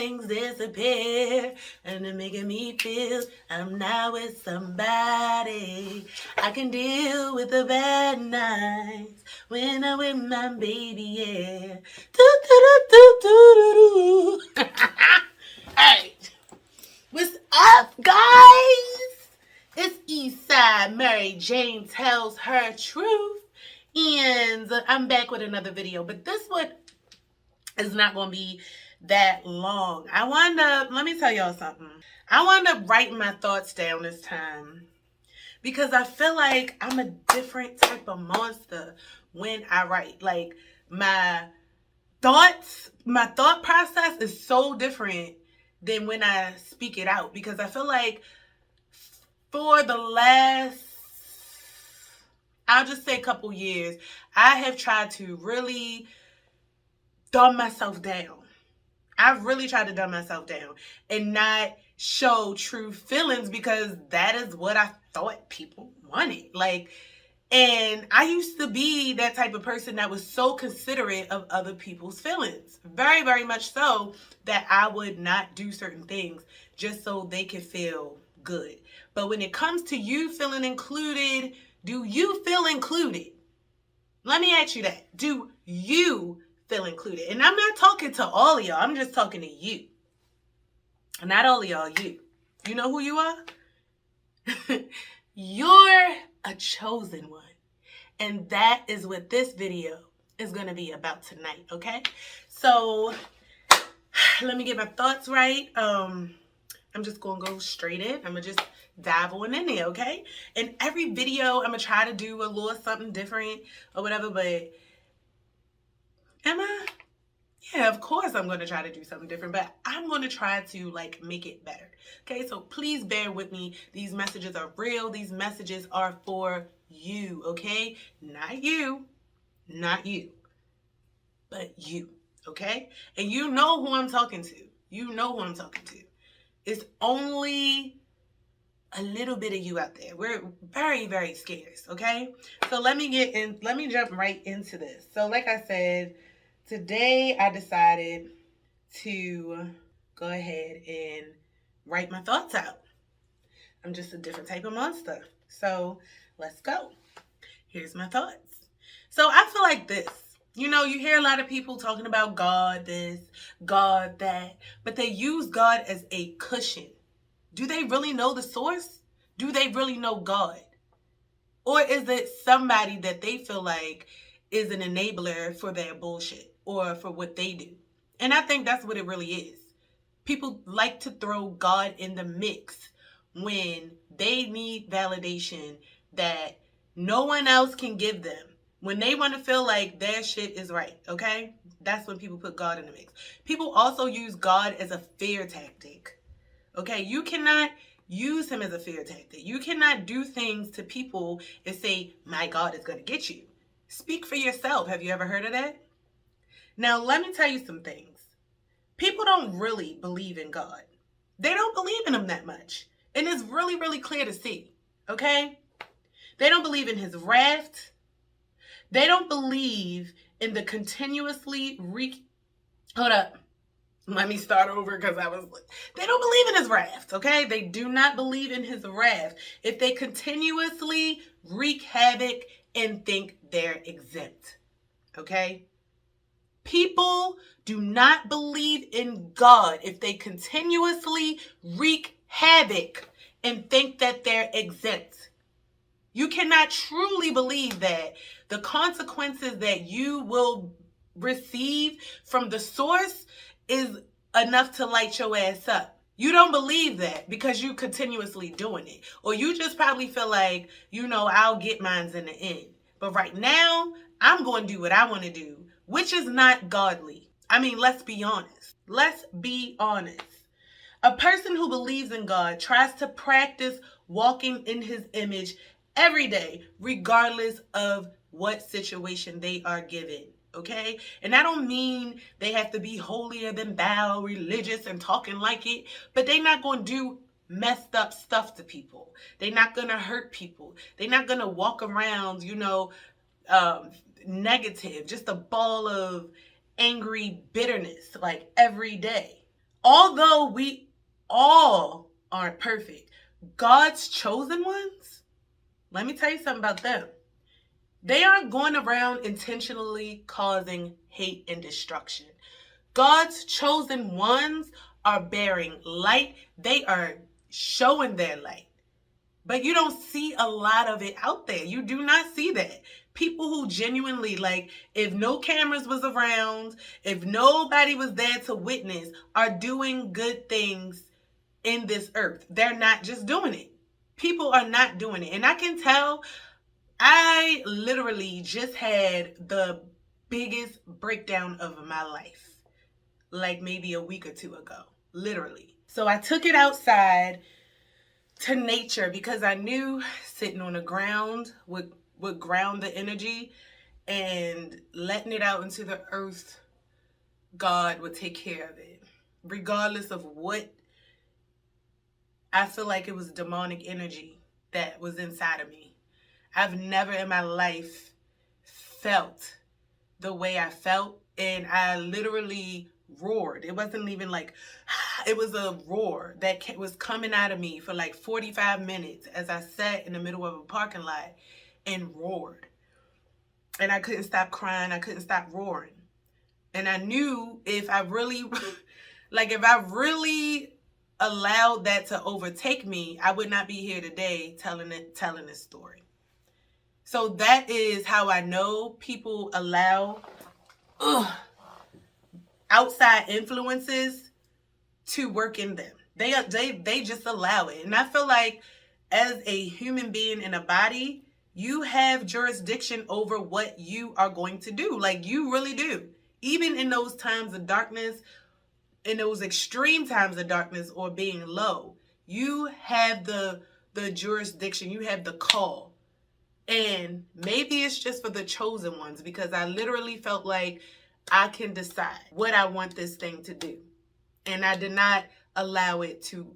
things disappear, and they're making me feel I'm now with somebody. I can deal with the bad nights when I'm with my baby, yeah. Do, do, do, do, do, do. Hey, what's up, guys? It's Eastside. Maryjane tells her truth. And I'm back with another video, but this one is not going to be that long. Let me tell y'all something. I wound up writing my thoughts down this time because I feel like I'm a different type of monster when I write. Like my thought process is so different than when I speak it out, because I feel like for the last, I'll just say, couple years, I have tried to really dumb myself down. I've really tried to dumb myself down and not show true feelings, because that is what I thought people wanted. And I used to be that type of person that was so considerate of other people's feelings. Very, very much so, that I would not do certain things just so they could feel good. But when it comes to you feeling included, do you feel included? Let me ask you that. Do you feel included? And I'm not talking to all of y'all. I'm just talking to you. Not all of y'all, you. You know who you are? You're a chosen one. And that is what this video is going to be about tonight, okay? So, let me get my thoughts right. I'm just going to go straight in. I'm going to just dive on in there, okay? In every video, I'm going to try to do a little something different or whatever, but am I? Yeah, of course I'm going to try to do something different, but I'm going to try to make it better. Okay, so please bear with me. These messages are real. These messages are for you, okay? Not you, but you, okay? And you know who I'm talking to. You know who I'm talking to. It's only a little bit of you out there. We're very, very scarce, okay? So let me jump right into this. So like I said, today I decided to go ahead and write my thoughts out. I'm just a different type of monster. So let's go. Here's my thoughts. So I feel like this. You know, you hear a lot of people talking about God this, God that, but they use God as a cushion. Do they really know the source? Do they really know God? Or is it somebody that they feel like is an enabler for their bullshit or for what they do? And I think that's what it really is. People like to throw God in the mix when they need validation that no one else can give them. When they want to feel like their shit is right, okay? That's when people put God in the mix. People also use God as a fear tactic, okay? You cannot use him as a fear tactic. You cannot do things to people and say, my God is going to get you. Speak for yourself. Have you ever heard of that? Now, let me tell you some things. People don't really believe in God. They don't believe in him that much. And it's really, really clear to see, okay? They don't believe in his wrath. They don't believe in the continuously Hold up. Let me start over because they don't believe in his wrath, okay? They do not believe in his wrath. If they continuously wreak havoc and think they're exempt, okay? People do not believe in God if they continuously wreak havoc and think that they're exempt. You cannot truly believe that the consequences that you will receive from the source is enough to light your ass up. You don't believe that because you continuously doing it. Or you just probably feel like, I'll get mines in the end. But right now, I'm going to do what I want to do, which is not godly. I mean, let's be honest. Let's be honest. A person who believes in God tries to practice walking in his image every day, regardless of what situation they are given. Okay? And I don't mean they have to be holier than thou, religious and talking like it, but they're not going to do messed up stuff to people. They're not going to hurt people. They're not going to walk around, negative, just a ball of angry bitterness every day. although we all aren't perfect, God's chosen ones, let me tell you something about them. They aren't going around intentionally causing hate and destruction. God's chosen ones are bearing light. They are showing their light. But you don't see a lot of it out there. You do not see that. People who genuinely, like, if no cameras was around, if nobody was there to witness, are doing good things in this earth. They're not just doing it. People are not doing it. And I can tell. I literally just had the biggest breakdown of my life, like maybe a week or two ago, literally. So I took it outside to nature because I knew sitting on the ground would ground the energy, and letting it out into the earth, God would take care of it. Regardless of what, I feel like it was demonic energy that was inside of me. I've never in my life felt the way I felt, and I literally roared. It wasn't even like, it was a roar that was coming out of me for like 45 minutes as I sat in the middle of a parking lot and roared. And I couldn't stop crying. I couldn't stop roaring. And I knew if I really, if I really allowed that to overtake me, I would not be here today telling this story. So that is how I know people allow outside influences to work in them. They just allow it. And I feel like as a human being in a body, you have jurisdiction over what you are going to do. Like, you really do. Even in those times of darkness, in those extreme times of darkness or being low, you have the jurisdiction, you have the call. And maybe it's just for the chosen ones, because I literally felt like I can decide what I want this thing to do. And I did not allow it to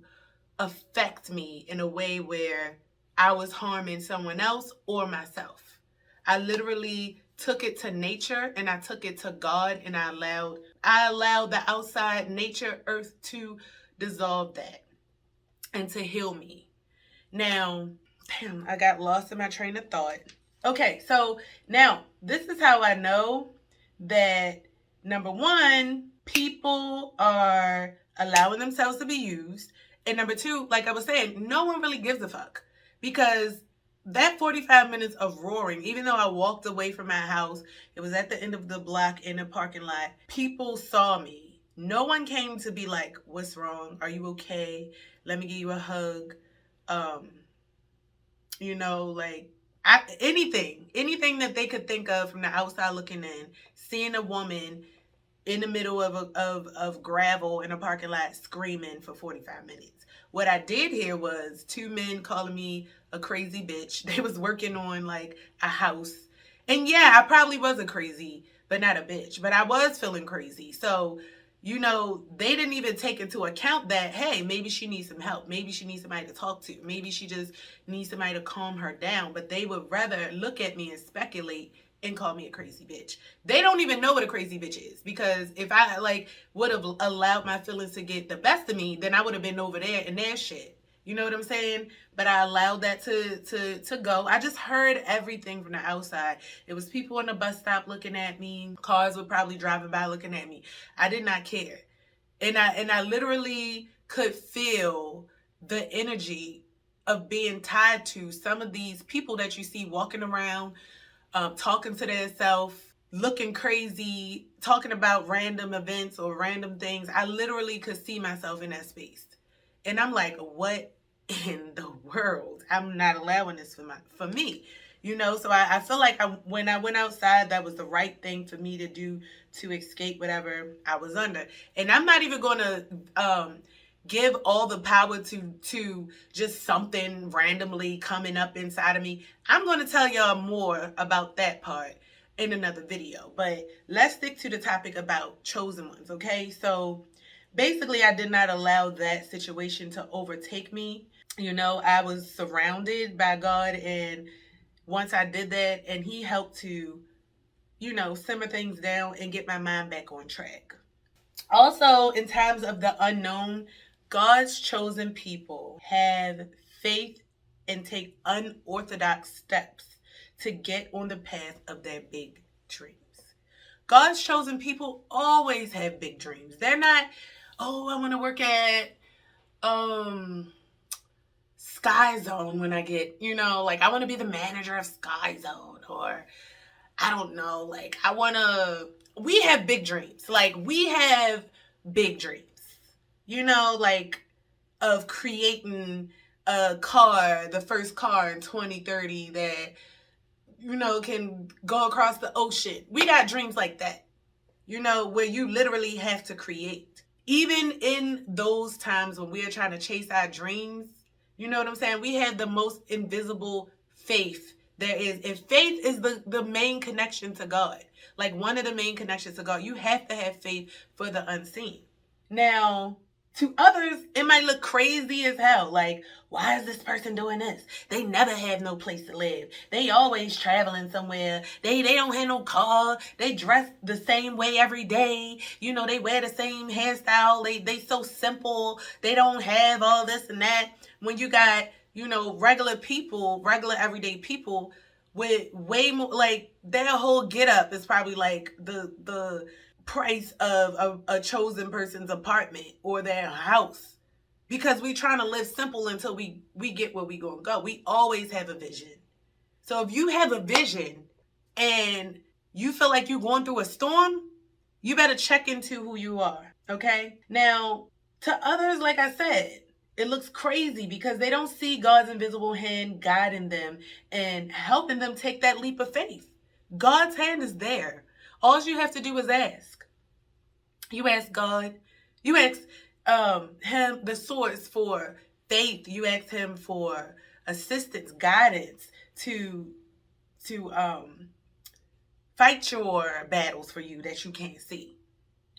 affect me in a way where I was harming someone else or myself. I literally took it to nature, and I took it to God, and I allowed the outside nature, earth, to dissolve that and to heal me. Now, damn, I got lost in my train of thought. Okay, so now this is how I know that, number one, people are allowing themselves to be used. And number two, like I was saying, no one really gives a fuck. Because that 45 minutes of roaring, even though I walked away from my house, it was at the end of the block in a parking lot, people saw me. No one came to be like, what's wrong? Are you okay? Let me give you a hug. Anything that they could think of from the outside looking in, seeing a woman in the middle of gravel in a parking lot screaming for 45 minutes. What I did hear was two men calling me a crazy bitch. They was working on like a house. And yeah, I probably wasn't crazy, but not a bitch. But I was feeling crazy. So, they didn't even take into account that, hey, maybe she needs some help. Maybe she needs somebody to talk to. Maybe she just needs somebody to calm her down. But they would rather look at me and speculate and call me a crazy bitch. They don't even know what a crazy bitch is, because if I would have allowed my feelings to get the best of me, then I would have been over there in their shit. You know what I'm saying? But I allowed that to go. I just heard everything from the outside. It was people on the bus stop looking at me. Cars were probably driving by looking at me. I did not care. And I literally could feel the energy of being tied to some of these people that you see walking around, talking to themselves, looking crazy, talking about random events or random things. I literally could see myself in that space. And I'm like, what in the world? I'm not allowing this for me. So I feel like when I went outside, that was the right thing for me to do to escape whatever I was under. And I'm not even going to give all the power to just something randomly coming up inside of me. I'm going to tell y'all more about that part in another video. But let's stick to the topic about chosen ones, okay? So basically, I did not allow that situation to overtake me. I was surrounded by God, and once I did that, and He helped to, simmer things down and get my mind back on track. Also, in times of the unknown, God's chosen people have faith and take unorthodox steps to get on the path of their big dreams. God's chosen people always have big dreams. They're not, oh, I want to work at Sky Zone when I get, like I want to be the manager of Sky Zone, or I don't know, like we have big dreams. Like we have big dreams, like of creating a car, the first car in 2030 that, can go across the ocean. We got dreams like that, where you literally have to create. Even in those times when we are trying to chase our dreams, you know what I'm saying? We have the most invisible faith there is. And faith is the main connection to God. Like one of the main connections to God. You have to have faith for the unseen. Now, to others, it might look crazy as hell. Like, why is this person doing this? They never have no place to live. They always traveling somewhere. They don't have no car. They dress the same way every day. They wear the same hairstyle. They so simple. They don't have all this and that. When you got, regular people, regular everyday people with way more, like their whole get up is probably like the price of a chosen person's apartment or their house, because we trying to live simple until we get where we gonna go. We always have a vision. So if you have a vision and you feel like you're going through a storm, you better check into who you are, okay? Now, to others, like I said, it looks crazy because they don't see God's invisible hand guiding them and helping them take that leap of faith. God's hand is there. All you have to do is ask. You ask God. You ask him, the source, for faith. You ask him for assistance, guidance to fight your battles for you that you can't see.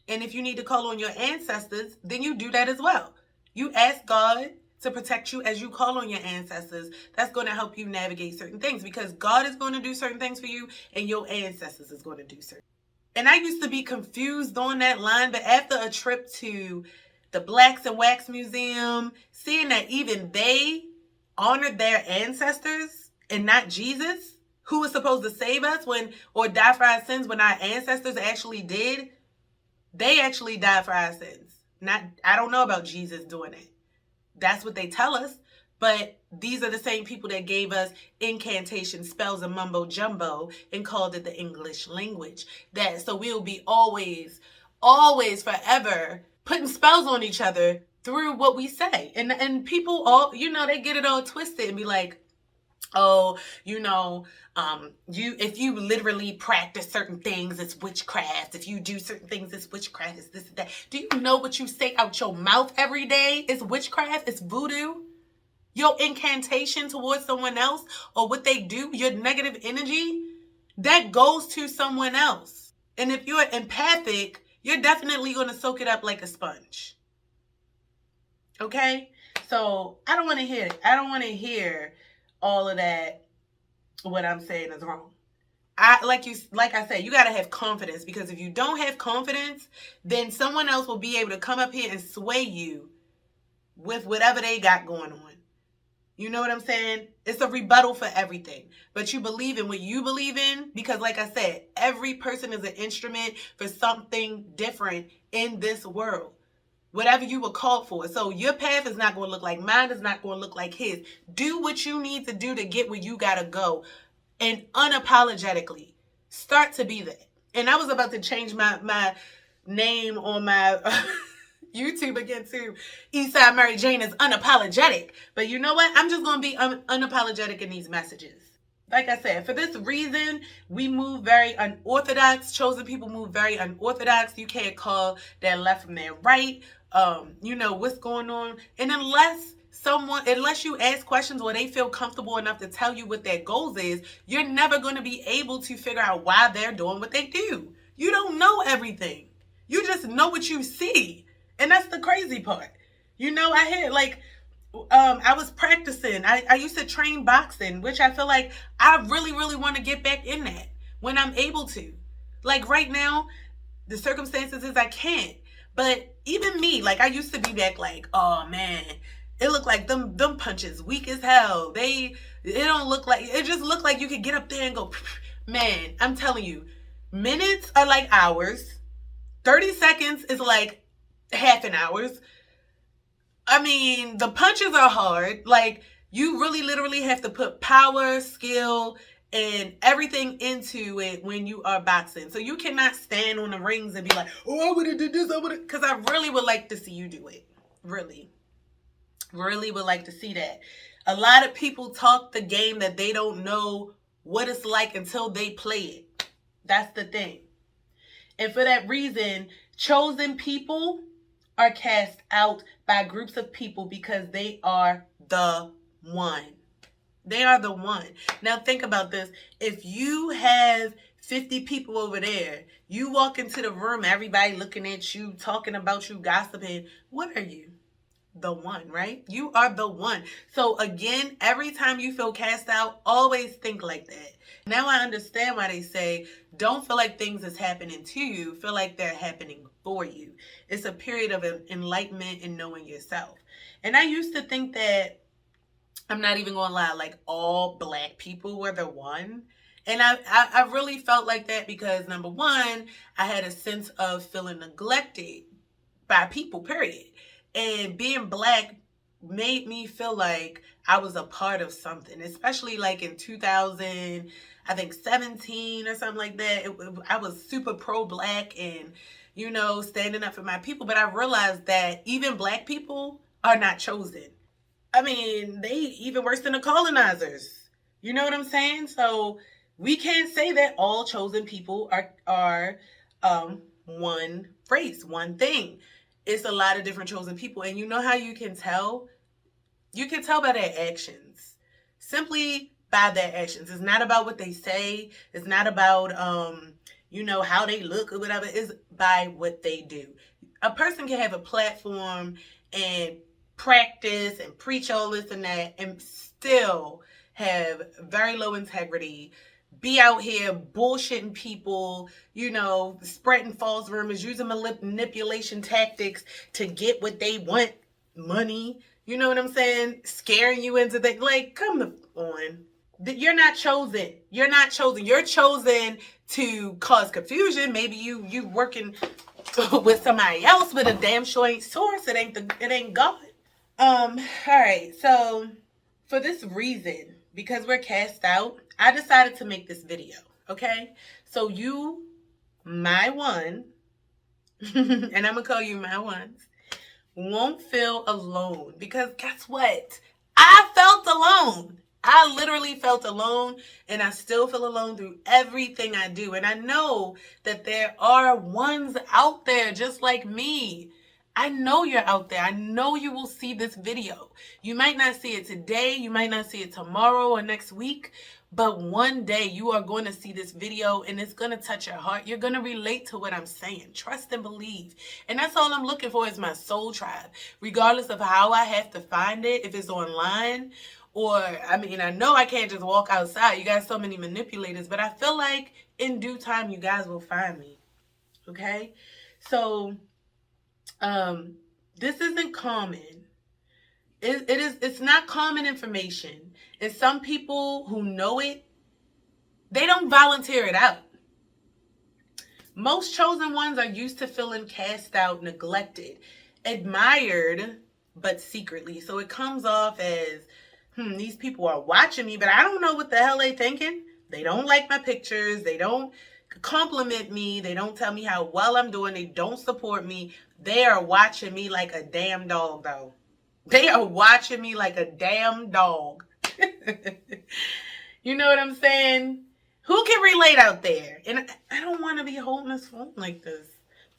And if you need to call on your ancestors, then you do that as well. You ask God to protect you as you call on your ancestors. That's going to help you navigate certain things, because God is going to do certain things for you and your ancestors is going to do certain. And I used to be confused on that line, but after a trip to the Blacks and Wax Museum, seeing that even they honored their ancestors and not Jesus, who was supposed to save us or die for our sins, when our ancestors actually did, they actually died for our sins. I don't know about Jesus doing it. That's what they tell us. But these are the same people that gave us incantation spells and mumbo jumbo and called it the English language. So we'll be always forever putting spells on each other through what we say. And people all, they get it all twisted and be like, oh, if you literally practice certain things, it's witchcraft. If you do certain things, it's witchcraft. It's this and that. Do you know what you say out your mouth every day is witchcraft? It's voodoo. Your incantation towards someone else, or what they do, your negative energy, that goes to someone else. And if you're empathic, you're definitely going to soak it up like a sponge. Okay? So I don't want to hear it. I don't want to hear all of that. What I'm saying is wrong. Like I said, you got to have confidence, because if you don't have confidence, then someone else will be able to come up here and sway you with whatever they got going on. You know what I'm saying? It's a rebuttal for everything. But you believe in what you believe in, because like I said, every person is an instrument for something different in this world. Whatever you were called for. So your path is not going to look like mine, is not going to look like his. Do what you need to do to get where you got to go. And unapologetically start to be that. And I was about to change my name on my YouTube again to Eastside Maryjane is unapologetic. But you know what? I'm just going to be unapologetic in these messages. Like I said, for this reason, we move very unorthodox. Chosen people move very unorthodox. You can't call their left from their right. What's going on. And unless you ask questions or they feel comfortable enough to tell you what their goals is, you're never going to be able to figure out why they're doing what they do. You don't know everything. You just know what you see. And that's the crazy part. I had I was practicing. I used to train boxing, which I feel like I really, really want to get back in that when I'm able to. Like right now, the circumstances is I can't. But even me, like I used to be back like, oh man, it looked like them punches weak as hell. It don't look like, it just looked like you could get up there and go, man, I'm telling you, minutes are like hours. 30 seconds is like half an hour. I mean, the punches are hard. Like, you really literally have to put power, skill, and everything into it when you are boxing. So you cannot stand on the rings and be like, oh, I would have did this, I would have, because I really would like to see you do it. Really. Really would like to see that. A lot of people talk the game that they don't know what it's like until they play it. That's the thing. And for that reason, chosen people are cast out by groups of people because they are the one. They are the one. Now think about this. If you have 50 people over there, you walk into the room, everybody looking at you, talking about you, gossiping. What are you? The one, right? You are the one. So again, every time you feel cast out, always think like that. Now I understand why they say, don't feel like things is happening to you. Feel like they're happening for you. It's a period of enlightenment and knowing yourself. And I used to think that, I'm not even gonna lie, like all Black people were the one. And I really felt like that because number one, I had a sense of feeling neglected by people, period. And being Black made me feel like I was a part of something, especially like in 2000, I think 17 or something like that. I was super pro-Black and, standing up for my people. But I realized that even Black people are not chosen. I mean, they even worse than the colonizers. You know what I'm saying? So we can't say that all chosen people are one race, one thing. It's a lot of different chosen people. And you know how you can tell? You can tell by their actions. Simply by their actions. It's not about what they say. It's not about, how they look or whatever. It's by what they do. A person can have a platform and practice and preach all this and that and still have very low integrity, be out here bullshitting people, spreading false rumors, using manipulation tactics to get what they want, money, you know what I'm saying? Scaring you into things. Like, come on. You're not chosen. You're not chosen. You're chosen to cause confusion. Maybe you working with somebody else, but a damn sure ain't source. It ain't God. All right. So for this reason, because we're cast out, I decided to make this video. Okay. So you, my one, and I'm gonna call you my ones, won't feel alone, because guess what? I felt alone. I literally felt alone, and I still feel alone through everything I do. And I know that there are ones out there just like me. I know you're out there. I know you will see this video. You might not see it today. You might not see it tomorrow or next week. But one day you are going to see this video and it's going to touch your heart. You're going to relate to what I'm saying. Trust and believe. And that's all I'm looking for is my soul tribe. Regardless of how I have to find it, if it's online or, I know I can't just walk outside. You got so many manipulators. But I feel like in due time you guys will find me. Okay? So this isn't common. It's not common information. And some people who know it, they don't volunteer it out. Most chosen ones are used to feeling cast out, neglected, admired, but secretly. So it comes off as, these people are watching me, but I don't know what the hell they thinking. They don't like my pictures. They don't compliment me. They don't tell me how well I'm doing. They don't support me. They are watching me like a damn dog, though. They are watching me like a damn dog. You know what I'm saying? Who can relate out there? And I don't want to be holding this phone like this,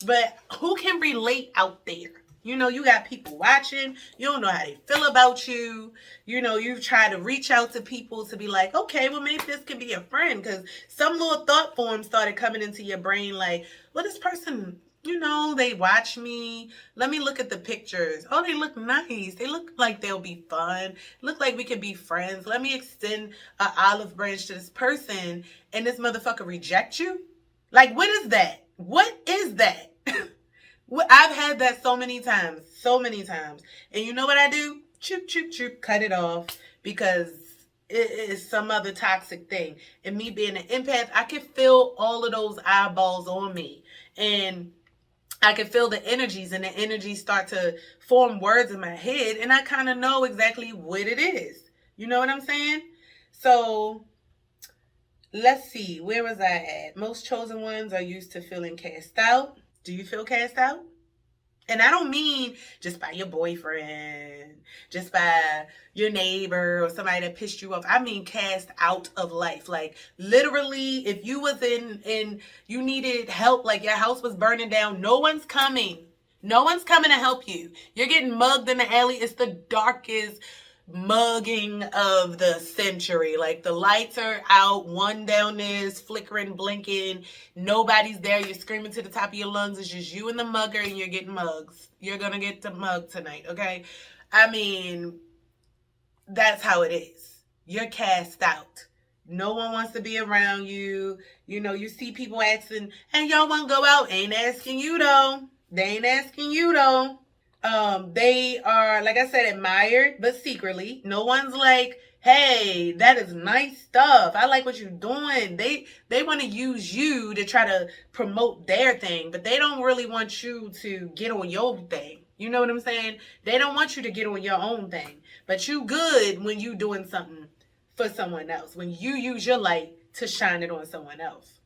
but who can relate out there? You got people watching. You don't know how they feel about you. You've tried to reach out to people to be like, okay, well, maybe this can be a friend, because some little thought form started coming into your brain like, well, this person, they watch me. Let me look at the pictures. Oh, they look nice. They look like they'll be fun. Look like we can be friends. Let me extend an olive branch to this person, and this motherfucker reject you? Like, what is that? What is that? I've had that so many times, so many times. And you know what I do? Choop, choop, choop, cut it off because it is some other toxic thing. And me being an empath, I can feel all of those eyeballs on me. And I can feel the energies, and the energies start to form words in my head, and I kind of know exactly what it is. You know what I'm saying? So let's see, where was I at? Most chosen ones are used to feeling cast out. Do you feel cast out? And I don't mean just by your boyfriend, just by your neighbor or somebody that pissed you off. I mean cast out of life. Like literally, if you was in you needed help, like your house was burning down, no one's coming. No one's coming to help you. You're getting mugged in the alley. It's the darkest mugging of the century. Like the lights are out, one down there is flickering, blinking, nobody's there, you're screaming to the top of your lungs, it's just you and the mugger, and you're getting mugs. You're gonna get the mug tonight, okay? I mean, that's how it is. You're cast out. No one wants to be around you. You know, you see people asking, hey, y'all want to go out? Ain't asking you though. They ain't asking you though. They are, like I said, admired, but secretly. No one's like, hey, that is nice stuff. I like what you're doing. They want to use you to try to promote their thing, but they don't really want you to get on your thing. You know what I'm saying? They don't want you to get on your own thing. But you good when you doing something for someone else. When you use your light to shine it on someone else.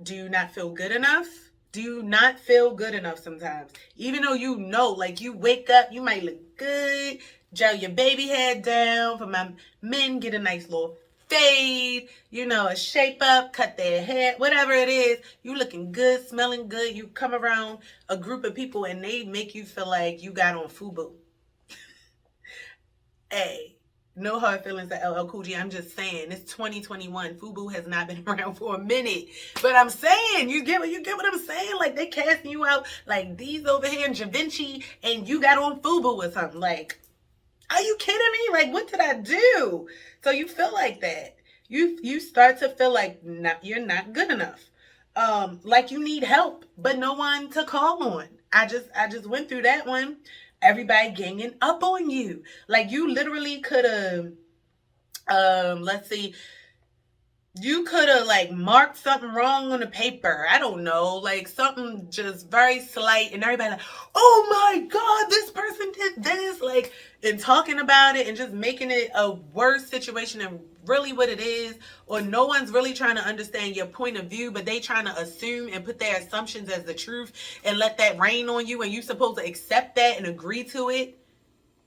Do you not feel good enough? Do you not feel good enough sometimes? Even though you know, like you wake up, you might look good, gel your baby hair down. For my men, get a nice little fade, you know, a shape up, cut their hair, whatever it is. You looking good, smelling good. You come around a group of people and they make you feel like you got on FUBU. Hey. No hard feelings to LL Cool J. I'm just saying, it's 2021. FUBU has not been around for a minute. But I'm saying, you get what I'm saying? Like, they casting you out like these over here in Javinci, and you got on FUBU or something. Like, are you kidding me? Like, what did I do? So you feel like that. You start to feel like you're not good enough. Like you need help, but no one to call on. I just went through that one. Everybody ganging up on you. Like you literally could have, let's see, you could have like marked something wrong on the paper. I don't know, like something just very slight, and everybody like, oh my God, this person did this, like, and talking about it and just making it a worse situation than really what it is. Or no one's really trying to understand your point of view, but they trying to assume and put their assumptions as the truth and let that rain on you, and you supposed to accept that and agree to it.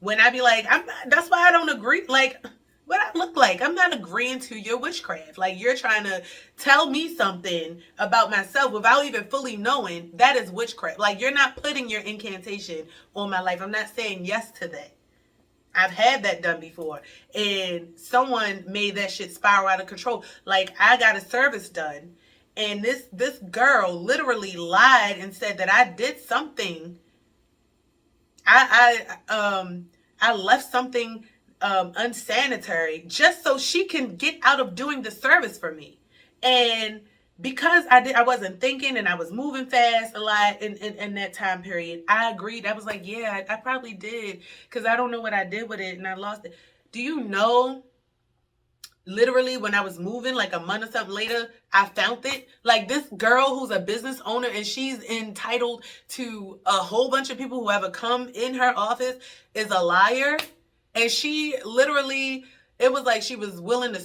When I be like, that's why I don't agree. Like, what I look like, I'm not agreeing to your witchcraft. Like, you're trying to tell me something about myself without even fully knowing. That is witchcraft. Like, you're not putting your incantation on my life. I'm not saying yes to that. I've had that done before, and someone made that shit spiral out of control. Like, I got a service done, and this girl literally lied and said that I did something. I left something unsanitary just so she can get out of doing the service for me. And because I wasn't thinking, and I was moving fast a lot in that time period, I agreed. I was like, yeah, I probably did, because I don't know what I did with it, and I lost it. Do you know, literally when I was moving, like a month or something later, I found it. Like, this girl who's a business owner, and she's entitled to a whole bunch of people who ever come in her office, is a liar. And she literally, it was like she was willing to,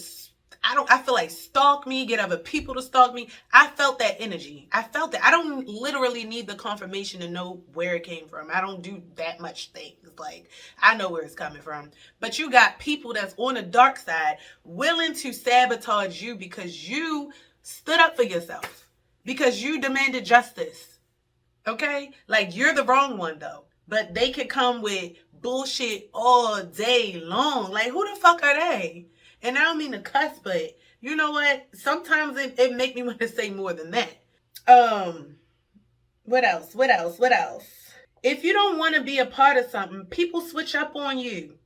I feel like stalk me, get other people to stalk me. I felt that energy. I felt it. I don't literally need the confirmation to know where it came from. I don't do that much things. Like, I know where it's coming from. But you got people that's on the dark side willing to sabotage you because you stood up for yourself, because you demanded justice. Okay? Like, you're the wrong one though. But they could come with bullshit all day long. Like, who the fuck are they? And I don't mean to cuss, but you know what? Sometimes it make me want to say more than that. What else? If you don't want to be a part of something, people switch up on you.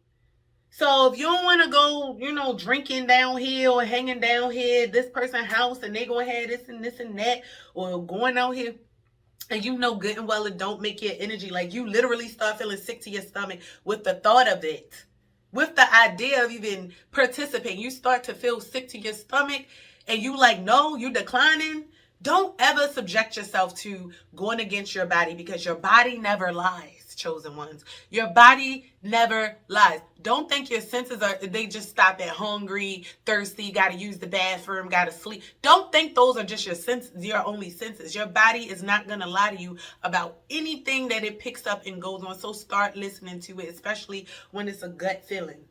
So if you don't want to go, drinking down here or hanging down here at this person's house, and they gonna have this and this and that, or going out here And you know good and well it don't make your energy. Like, you literally start feeling sick to your stomach with the thought of it. With the idea of even participating, you start to feel sick to your stomach, and you like, no, you declining. Don't ever subject yourself to going against your body, because your body never lies, chosen ones. Your body never lies. Don't think your senses they just stop at hungry, thirsty, gotta use the bathroom, gotta sleep. Don't think those are just your senses, your only senses. Your body is not gonna lie to you about anything that it picks up and goes on. So start listening to it, especially when it's a gut feeling.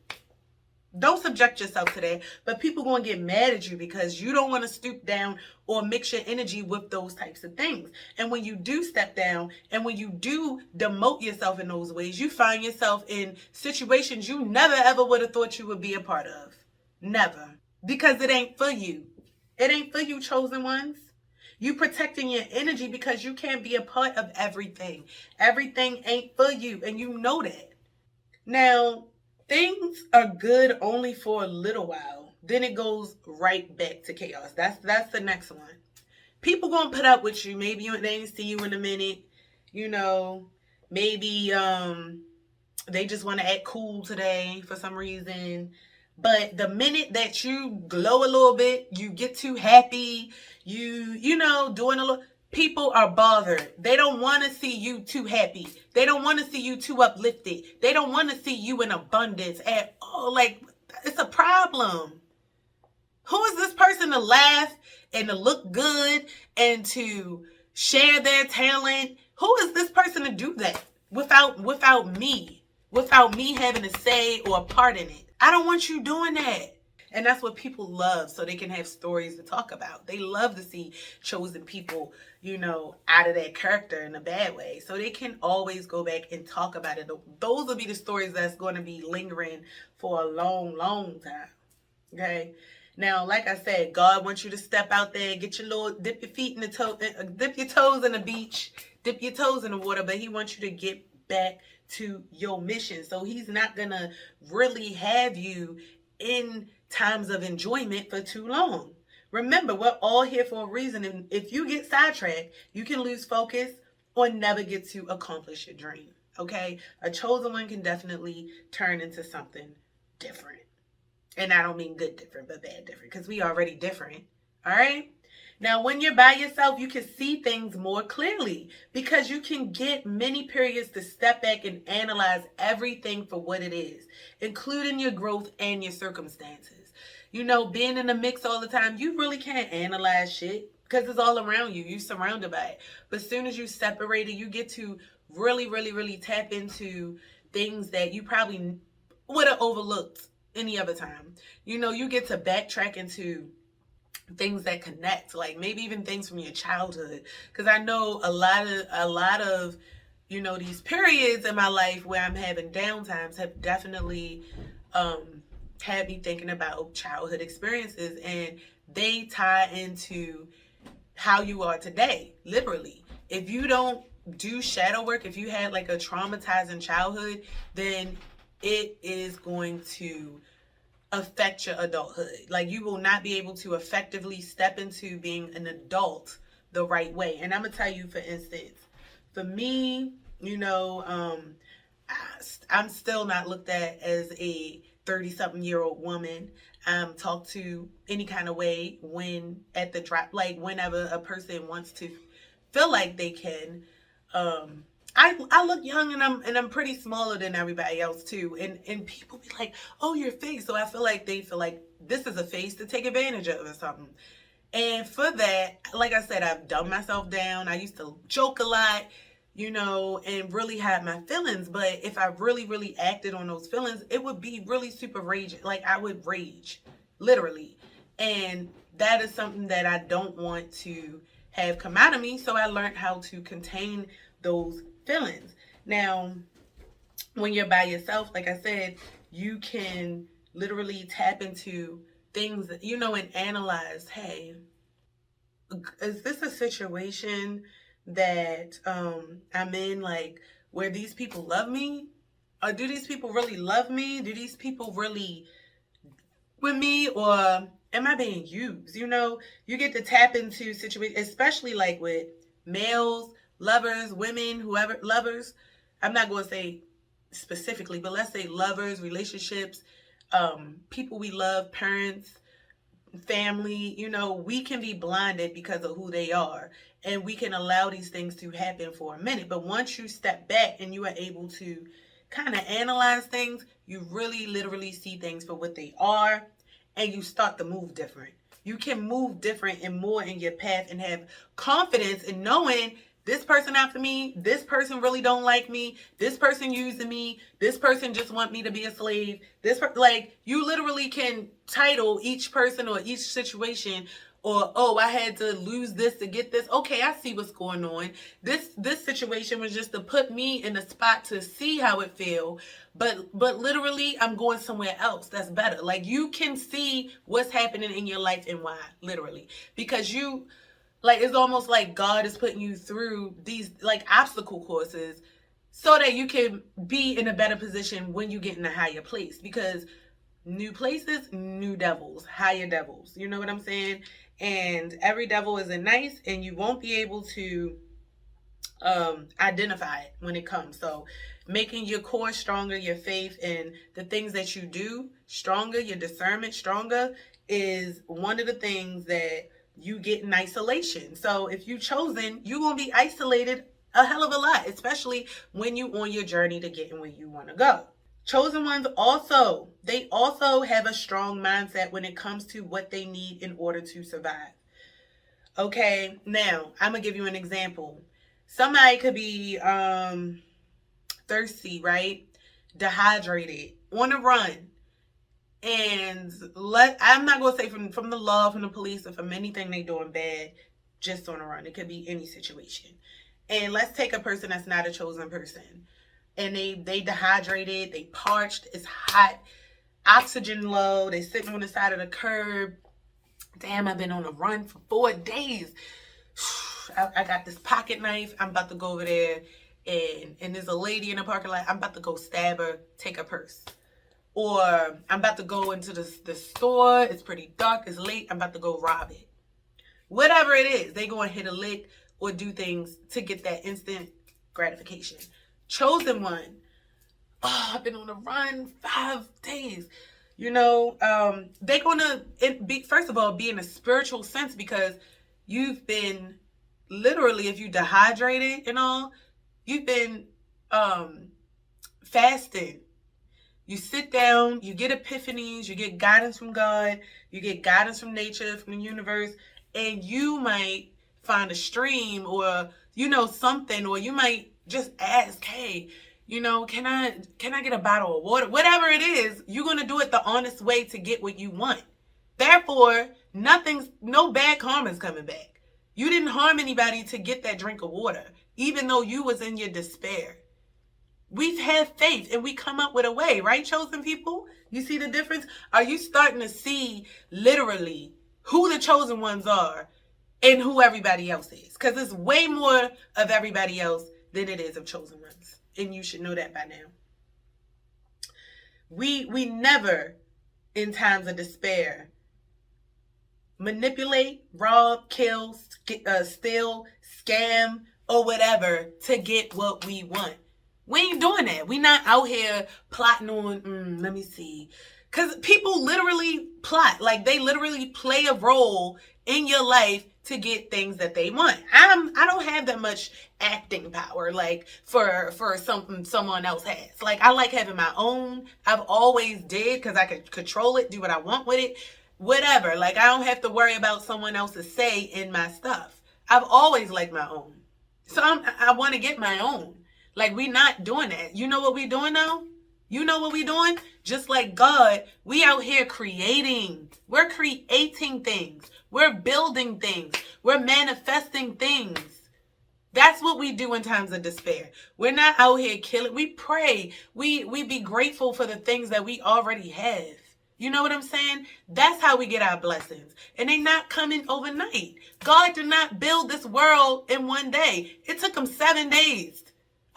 Don't subject yourself to that. But people going to get mad at you because you don't want to stoop down or mix your energy with those types of things. And when you do step down and when you do demote yourself in those ways, you find yourself in situations you never ever would have thought you would be a part of. Never. Because it ain't for you. It ain't for you, chosen ones. You protecting your energy because you can't be a part of everything. Everything ain't for you, and you know that. Now, things are good only for a little while. Then it goes right back to chaos. That's the next one. People gonna put up with you. Maybe they ain't see you in a minute. You know, maybe they just want to act cool today for some reason. But the minute that you glow a little bit, you get too happy, you know, doing a little, people are bothered. They don't want to see you too happy. They don't want to see you too uplifted. They don't want to see you in abundance at all. Like, it's a problem. Who is this person to laugh and to look good and to share their talent? Who is this person to do that without me? Without me having a say or a part in it? I don't want you doing that. And that's what people love, so they can have stories to talk about. They love to see chosen people, you know, out of that character in a bad way. So they can always go back and talk about it. Those will be the stories that's going to be lingering for a long, long time. Okay? Now, like I said, God wants you to step out there, get your little, dip your feet in the toe, dip your toes in the beach, dip your toes in the water, but he wants you to get back to your mission. So he's not going to really have you in times of enjoyment for too long. Remember, we're all here for a reason. And if you get sidetracked, you can lose focus or never get to accomplish your dream. Okay? A chosen one can definitely turn into something different. And I don't mean good different, but bad different, because we already different. All right? Now, when you're by yourself, you can see things more clearly because you can get many periods to step back and analyze everything for what it is, including your growth and your circumstances. You know, being in the mix all the time, you really can't analyze shit because it's all around you. You're surrounded by it. But as soon as you separate it, you get to really, really, really tap into things that you probably would have overlooked any other time. You know, you get to backtrack into things that connect, like maybe even things from your childhood, because I know a lot of you know, these periods in my life where I'm having downtimes have definitely had me thinking about childhood experiences, and they tie into how you are today. Literally, if you don't do shadow work, if you had like a traumatizing childhood, then it is going to affect your adulthood. Like, you will not be able to effectively step into being an adult the right way. And I'm gonna tell you, for instance, for me, you know, I'm still not looked at as a 30-something-year-old woman. I'm talked to any kind of way when at the drop, like whenever a person wants to feel like they can. I look young, and I'm pretty smaller than everybody else too. And people be like, "Oh, you're fake." So I feel like they feel like this is a face to take advantage of or something. And for that, like I said, I've dumbed myself down. I used to joke a lot, you know, and really hide my feelings. But if I really, really acted on those feelings, it would be really super rage. Like, I would rage, literally. And that is something that I don't want to have come out of me. So I learned how to contain those feelings. Now, when you're by yourself, like I said, you can literally tap into things, you know, and analyze, hey, is this a situation that I'm in, like, where these people love me? Or do these people really love me? Do these people really with me? Or am I being used? You know, you get to tap into situations, especially like with males, lovers, women, whoever, lovers. I'm not going to say specifically, but let's say lovers, relationships, people we love, parents, family, we can be blinded because of who they are. And we can allow these things to happen for a minute. But once you step back and you are able to kind of analyze things, you really literally see things for what they are, and you start to move different. You can move different and more in your path and have confidence in knowing this person after me, this person really don't like me, this person using me, this person just want me to be a slave. Like, you literally can title each person or each situation, or, oh, I had to lose this to get this. Okay, I see what's going on. This situation was just to put me in a spot to see how it feel. But literally, I'm going somewhere else that's better. Like, you can see what's happening in your life and why, literally. Because it's almost like God is putting you through these, like, obstacle courses so that you can be in a better position when you get in a higher place. Because new places, new devils, higher devils. You know what I'm saying? And every devil isn't nice, and you won't be able to identify it when it comes. So making your core stronger, your faith, and the things that you do stronger, your discernment stronger, is one of the things that you get in isolation. So if you're chosen, you're going to be isolated a hell of a lot, especially when you're on your journey to getting where you want to go. Chosen ones also have a strong mindset when it comes to what they need in order to survive. Okay, now I'm going to give you an example. Somebody could be thirsty, right? Dehydrated, on a run. And I'm not going to say from the law, from the police, or from anything they doing bad, just on a run. It could be any situation. And let's take a person that's not a chosen person. And they dehydrated, they parched, it's hot, oxygen low, they sitting on the side of the curb. Damn, I've been on a run for 4 days. I got this pocket knife. I'm about to go over there, and there's a lady in the parking lot. I'm about to go stab her, take her purse. Or I'm about to go into the store. It's pretty dark. It's late. I'm about to go rob it. Whatever it is, they go and hit a lick or do things to get that instant gratification. Chosen one. Oh, I've been on a run 5 days. They're going to be, first of all, be in a spiritual sense, because you've been literally, if you dehydrated and all, you've been fasting. You sit down, you get epiphanies, you get guidance from God, you get guidance from nature, from the universe, and you might find a stream or, something, or you might just ask, hey, can I get a bottle of water? Whatever it is, you're going to do it the honest way to get what you want. Therefore, no bad karma's coming back. You didn't harm anybody to get that drink of water, even though you was in your despair. We've had faith and we come up with a way, right, chosen people? You see the difference? Are you starting to see literally who the chosen ones are and who everybody else is? Because it's way more of everybody else than it is of chosen ones. And you should know that by now. We never, in times of despair, manipulate, rob, kill, steal, scam, or whatever to get what we want. We ain't doing that. We not out here plotting on, let me see. Because people literally plot. Like, they literally play a role in your life to get things that they want. I don't have that much acting power, like, for something someone else has. Like, I like having my own. I've always did, because I could control it, do what I want with it. Whatever. Like, I don't have to worry about someone else's say in my stuff. I've always liked my own. So I want to get my own. Like, we not doing that. You know what we doing now? You know what we doing? Just like God, we out here creating. We're creating things. We're building things. We're manifesting things. That's what we do in times of despair. We're not out here killing. We pray. We be grateful for the things that we already have. You know what I'm saying? That's how we get our blessings. And they not coming overnight. God did not build this world in one day. It took him 7 days.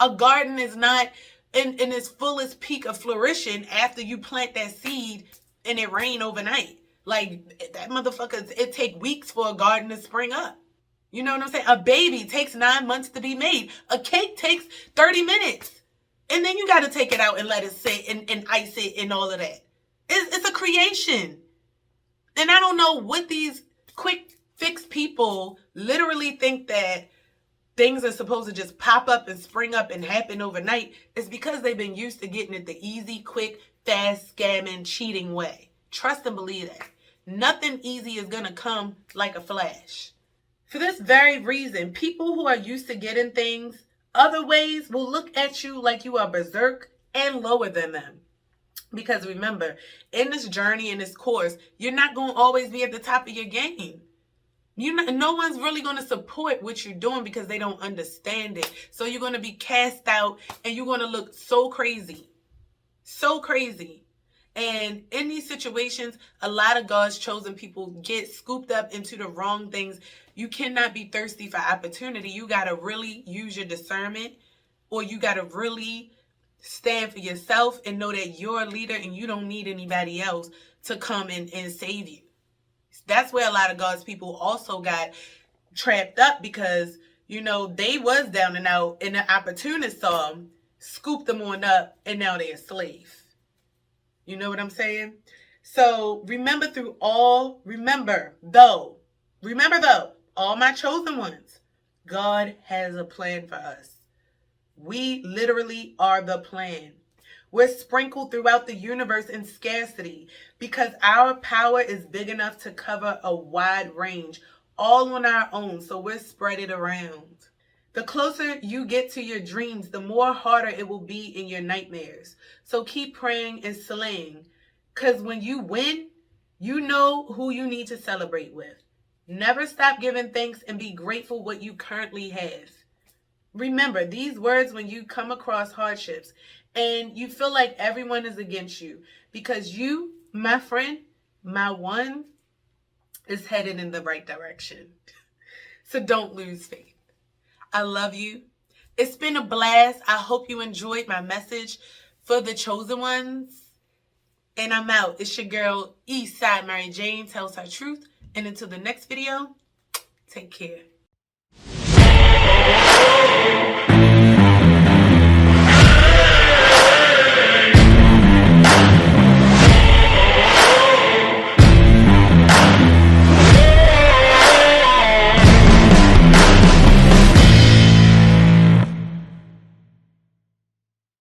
A garden is not in its fullest peak of flourishing after you plant that seed and it rain overnight. Like, that motherfucker, it take weeks for a garden to spring up. You know what I'm saying? A baby takes 9 months to be made. A cake takes 30 minutes. And then you got to take it out and let it sit and ice it and all of that. It's a creation. And I don't know what these quick fix people literally think that things are supposed to just pop up and spring up and happen overnight. It's because they've been used to getting it the easy, quick, fast, scamming, cheating way. Trust and believe that. Nothing easy is going to come like a flash. For this very reason, people who are used to getting things other ways will look at you like you are berserk and lower than them. Because remember, in this journey, in this course, you're not going to always be at the top of your game. No one's really going to support what you're doing because they don't understand it. So you're going to be cast out and you're going to look so crazy. So crazy. And in these situations, a lot of God's chosen people get scooped up into the wrong things. You cannot be thirsty for opportunity. You got to really use your discernment, or you got to really stand for yourself and know that you're a leader and you don't need anybody else to come and save you. That's where a lot of God's people also got trapped up because, they was down and out and the opportunist saw them, scooped them on up, and now they're a slave. You know what I'm saying? So remember though, all my chosen ones, God has a plan for us. We literally are the plan. We're sprinkled throughout the universe in scarcity because our power is big enough to cover a wide range, all on our own. So we're spread it around. The closer you get to your dreams, the more harder it will be in your nightmares. So keep praying and slaying, because when you win, you know who you need to celebrate with. Never stop giving thanks and be grateful what you currently have. Remember these words when you come across hardships and you feel like everyone is against you, because you, my friend, my one, is headed in the right direction. So don't lose faith. I love you. It's been a blast. I hope you enjoyed my message for the chosen ones. And I'm out. It's your girl, Eastside Maryjane, tells her truth. And until the next video, take care.